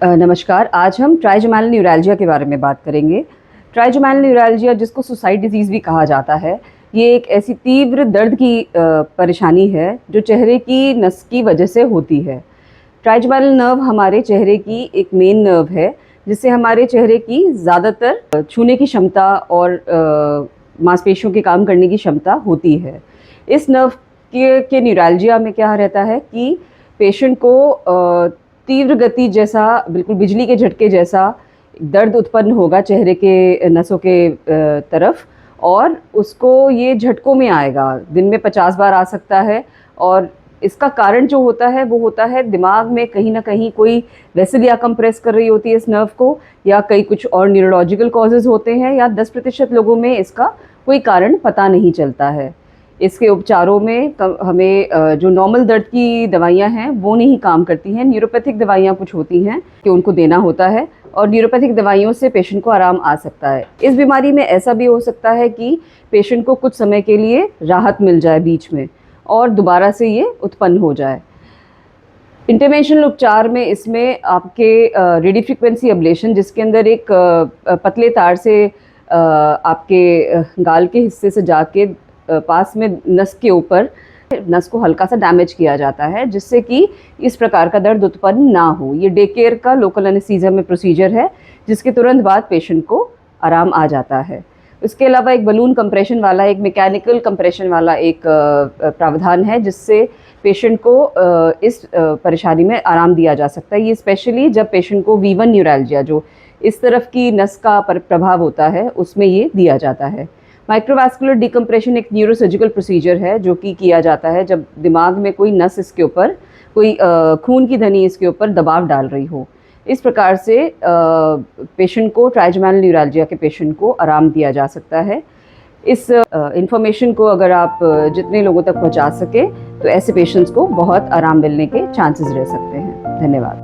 नमस्कार। आज हम ट्राइजेमिनल न्यूरैल्जिया के बारे में बात करेंगे। ट्राइजेमिनल न्यूरैल्जिया, जिसको सुसाइड डिजीज़ भी कहा जाता है, ये एक ऐसी तीव्र दर्द की परेशानी है जो चेहरे की नस की वजह से होती है। ट्राइजेमिनल नर्व हमारे चेहरे की एक मेन नर्व है, जिससे हमारे चेहरे की ज़्यादातर छूने की क्षमता और मांसपेशियों के काम करने की क्षमता होती है। इस नर्व के न्यूरैल्जिया में क्या रहता है कि पेशेंट को तीव्र गति जैसा, बिल्कुल बिजली के झटके जैसा दर्द उत्पन्न होगा चेहरे के नसों के तरफ, और उसको ये झटकों में आएगा। दिन में 50 बार आ सकता है। और इसका कारण जो होता है वो होता है दिमाग में कहीं ना कहीं कोई वेसल या कंप्रेस कर रही होती है इस नर्व को, या कई कुछ और न्यूरोलॉजिकल कॉजेज़ होते हैं, या 10% लोगों में इसका कोई कारण पता नहीं चलता है। इसके उपचारों में हमें जो नॉर्मल दर्द की दवाइयाँ हैं वो नहीं काम करती हैं। न्यूरोपैथिक दवाइयाँ कुछ होती हैं कि उनको देना होता है, और न्यूरोपैथिक दवाइयों से पेशेंट को आराम आ सकता है। इस बीमारी में ऐसा भी हो सकता है कि पेशेंट को कुछ समय के लिए राहत मिल जाए बीच में, और दोबारा से ये उत्पन्न हो जाए। इंटरवेंशनल उपचार में इसमें आपके रेडियो फ्रीक्वेंसी एब्लेशन, जिसके अंदर एक पतले तार से आपके गाल के हिस्से से जाके पास में नस के ऊपर नस को हल्का सा डैमेज किया जाता है, जिससे कि इस प्रकार का दर्द उत्पन्न ना हो। ये डे केयर का लोकल एनेस्थीसिया में प्रोसीजर है, जिसके तुरंत बाद पेशेंट को आराम आ जाता है। इसके अलावा एक बलून कंप्रेशन वाला, एक मैकेनिकल कंप्रेशन वाला एक प्रावधान है, जिससे पेशेंट को इस परेशानी में आराम दिया जा सकता है। ये स्पेशली जब पेशेंट को V1 न्यूरैल्जिया, जो इस तरफ की नस का प्रभाव होता है, उसमें ये दिया जाता है। माइक्रोवास्कुलर डिकम्प्रेशन एक न्यूरोसर्जिकल प्रोसीजर है जो कि किया जाता है जब दिमाग में कोई नस इसके ऊपर, कोई खून की धनी इसके ऊपर दबाव डाल रही हो। इस प्रकार से पेशेंट को, ट्राइजेमिनल न्यूरैल्जिया के पेशेंट को आराम दिया जा सकता है। इस इंफॉर्मेशन को अगर आप जितने लोगों तक पहुंचा सके तो ऐसे पेशेंट्स को बहुत आराम मिलने के चांसेस रह सकते हैं। धन्यवाद।